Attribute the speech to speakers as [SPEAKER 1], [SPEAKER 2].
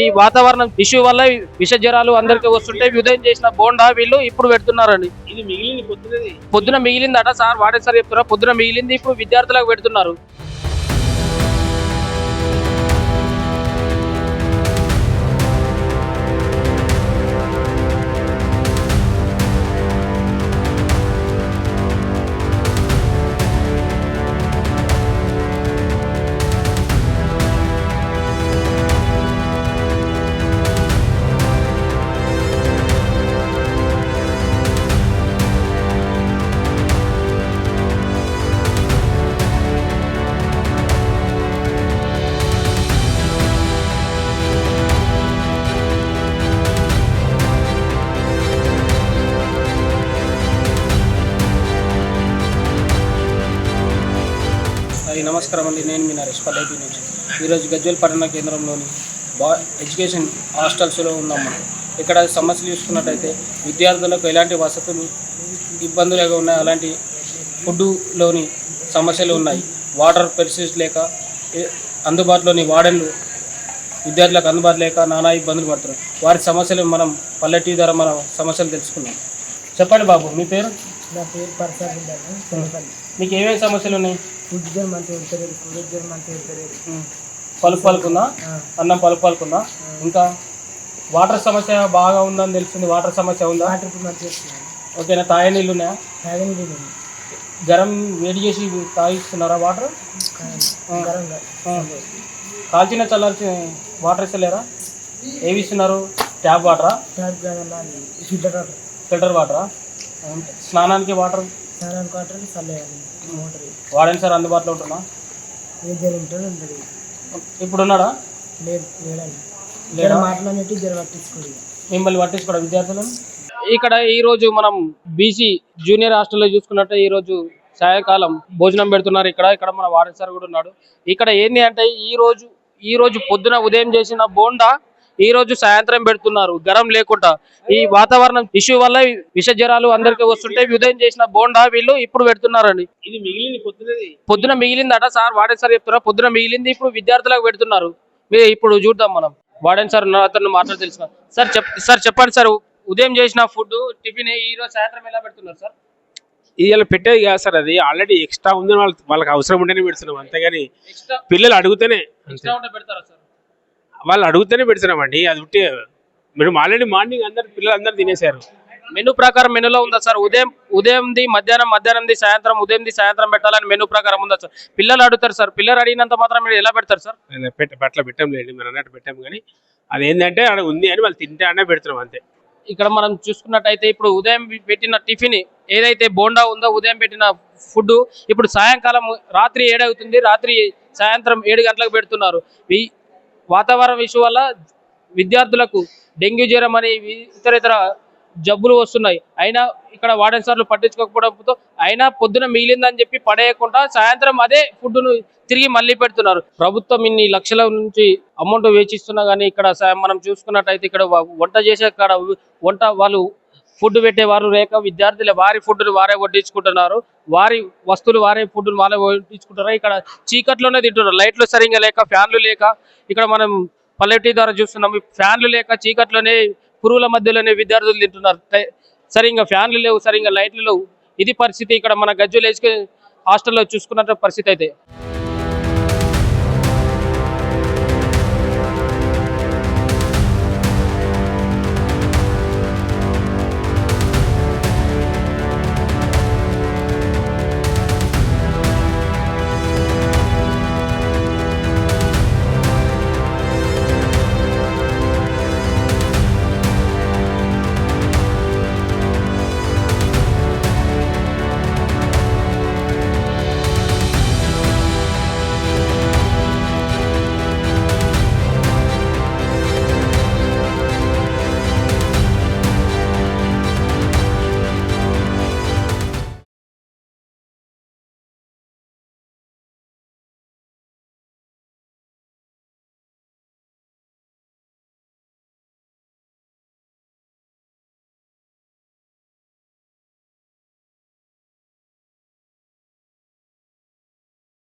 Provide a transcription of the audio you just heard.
[SPEAKER 1] ఈ వాతావరణం ఇష్యూ వల్ల విష జ్వరాలు అందరికి వస్తుంటే ఉదయం చేసిన బోండా వీళ్ళు ఇప్పుడు పెడుతున్నారండి.
[SPEAKER 2] ఇది మిగిలింది
[SPEAKER 1] పొద్దున మిగిలిందట సార్, వాడే సార్ చెప్తున్నారు. పొద్దున మిగిలింది ఇప్పుడు విద్యార్థులకు పెడుతున్నారు. నమస్కారం అండి, నేను మీ నరేష్ పల్లెటూరు నుంచి. ఈరోజు గజ్వేల్ పట్టణ కేంద్రంలోని ఎడ్యుకేషన్ హాస్టల్స్లో ఉన్నాం మనం. ఇక్కడ సమస్యలు చూసుకున్నట్టయితే విద్యార్థులకు ఎలాంటి వసతులు ఇబ్బందులుగా ఉన్నాయి, అలాంటి ఫుడ్లోని సమస్యలు ఉన్నాయి. వాటర్ ఫెసిలిటీస్ లేక అందుబాటులోని వార్డెన్లు విద్యార్థులకు అందుబాటు లేక నానా ఇబ్బందులు పడుతున్నారు. వారి సమస్యలు మనం పల్లెటూరు ద్వారా మన సమస్యలు తెలుసుకున్నాం. చెప్పండి బాబు, మీ పేరు?
[SPEAKER 3] నా పేరు పరసాద్.
[SPEAKER 1] మీకు ఏమేమి సమస్యలు ఉన్నాయి?
[SPEAKER 3] ఫుడ్ జ్వరం మంచిగా ఉంటుంది, ఫుడ్ జ్వరం మంచిగా ఉంటుంది.
[SPEAKER 1] పలుకు పలుకుందా? అన్నం పలుకు పలుకుందా? ఇంకా వాటర్ సమస్య బాగా ఉందని తెలిసింది. వాటర్ సమస్య ఉందా?
[SPEAKER 3] వాటర్ ఇప్పుడు మంచిగా వస్తుంది.
[SPEAKER 1] ఓకేనా? తాగే నీళ్ళు ఉన్నాయా?
[SPEAKER 3] తాగని నీళ్ళు ఉంది.
[SPEAKER 1] గరం వేడి చేసి తాగిస్తున్నారా వాటర్?
[SPEAKER 3] గరంగా
[SPEAKER 1] కాల్చిన చల్లార్చి వాటర్ ఇస్తలేరా? ఏవి ఇస్తున్నారు? ట్యాప్ వాటరా?
[SPEAKER 3] ట్యాప్ కాదన్నా, ఫిల్టర్ వాటర్.
[SPEAKER 1] ఫిల్టర్ వాటరా? స్నానానికి వాటర్?
[SPEAKER 3] స్నానానికి వాటర్ చల్లేయాలి. మోటర్
[SPEAKER 1] వాడని సార్ అందుబాటులో ఉంటున్నా?
[SPEAKER 3] జ్వరం ఉంటుంది ఉంటుంది.
[SPEAKER 1] ఇప్పుడు ఉన్నాడా?
[SPEAKER 3] లేదండి. జ్వరం మాట్లాడినట్టు జ్వరం పట్టించుకోండి.
[SPEAKER 1] మిమ్మల్ని పట్టించుకోవడం విద్యార్థులను. ఇక్కడ ఈరోజు మనం బీసీ జూనియర్ హాస్టల్లో చూసుకున్నట్టు ఈరోజు సాయంకాలం భోజనం పెడుతున్నారు. ఇక్కడ మన వార్డెన్ సార్ కూడా ఉన్నాడు. ఇక్కడ ఏంటి అంటే ఈ రోజు పొద్దున ఉదయం చేసిన బోండా ఈ రోజు సాయంత్రం పెడుతున్నారు, గరం లేకుండా. ఈ వాతావరణం ఇష్యూ వల్ల విష జ్వరాలు అందరికి వస్తుంటే ఉదయం చేసిన బోండా వీళ్ళు ఇప్పుడు పెడుతున్నారండి.
[SPEAKER 2] ఇది మిగిలింది
[SPEAKER 1] పొద్దున మిగిలిందట సార్, వార్డెన్ సార్ చెప్తున్నారు. పొద్దున మిగిలింది ఇప్పుడు విద్యార్థులకు పెడుతున్నారు. మీరు ఇప్పుడు చూద్దాం మనం. వార్డెన్ సార్ అతను మాట్లాడి తెలుసుకున్నాం. సార్ చెప్పండి సార్, ఉదయం చేసిన ఫుడ్ టిఫిన్ ఈ రోజు సాయంత్రం ఎలా పెడుతున్నారు సార్?
[SPEAKER 2] ఇవాళ పెట్టేది కాదు సార్, అది ఆల్రెడీ ఎక్స్ట్రా ఉందని వాళ్ళకి అవసరం ఉంటేనే పెడుతున్నాం, అంతేగాని పిల్లలు అడుగుతూనే
[SPEAKER 1] పెడతారా సార్?
[SPEAKER 2] వాళ్ళు అడుగుతూనే పెడుతున్నామండి. అది ఉంటే మేము ఆల్రెడీ మార్నింగ్ పిల్లలందరూ తినేశారు.
[SPEAKER 1] మెనూ ప్రకారం మెనూలో ఉందా సార్? ఉదయంది మధ్యాహ్నంది సాయంత్రం, ఉదయంది సాయంత్రం పెట్టాలని మెనూ ప్రకారం ఉందా సార్? పిల్లలు అడుగుతారు సార్, పిల్లలు అడిగినంత మాత్రం మీరు ఎలా పెడతారు సార్?
[SPEAKER 2] అట్లా పెట్టాం లేండి, మీరు అన్నట్టు పెట్టాం. కానీ అది ఏంటంటే అక్కడ ఉంది అని వాళ్ళు తింటే అనే పెడుతున్నాం అంతే.
[SPEAKER 1] ఇక్కడ మనం చూసుకున్నట్టయితే ఇప్పుడు ఉదయం పెట్టిన టిఫిన్ ఏదైతే బోండా ఉందో, ఉదయం పెట్టిన ఫుడ్ ఇప్పుడు సాయంకాలం రాత్రి 7 అవుతుంది, సాయంత్రం 7 గంటలకు పెడుతున్నారు. ఈ వాతావరణ ఇష్యూ వల్ల విద్యార్థులకు డెంగ్యూ జ్వరం అని ఇతర జబ్బులు వస్తున్నాయి. అయినా ఇక్కడ వార్డెన్ సార్లు పట్టించుకోకపోవడంతో అయినా పొద్దున మిగిలిందని చెప్పి పడేయకుండా సాయంత్రం అదే ఫుడ్ను తిరిగి మళ్ళీ పెడుతున్నారు. ప్రభుత్వం ఇన్ని లక్షల నుంచి అమౌంట్ వేచిస్తున్నా కానీ ఇక్కడ మనం చూసుకున్నట్టయితే ఇక్కడ వంట చేసే వాళ్ళు ఫుడ్ పెట్టేవారు లేక విద్యార్థులు వారి ఫుడ్ను వారే వడ్డించుకుంటున్నారు. వారి వస్తువులు వారే ఫుడ్ను వారే వడ్డించుకుంటున్నారు. ఇక్కడ చీకట్లోనే తింటున్నారు. లైట్లు సరిగ్గా లేక, ఫ్యాన్లు లేక, ఇక్కడ మనం పల్లెటూరు ద్వారా చూస్తున్నాం. ఫ్యాన్లు లేక చీకట్లోనే పురుగుల మధ్యలోనే విద్యార్థులు తింటున్నారు. సరిగ్గా ఫ్యాన్లు లేవు, సరిగ్గా లైట్లు లేవు. ఇది పరిస్థితి ఇక్కడ మన గజ్వేల్ హాస్టల్లో చూసుకున్న పరిస్థితి అయితే.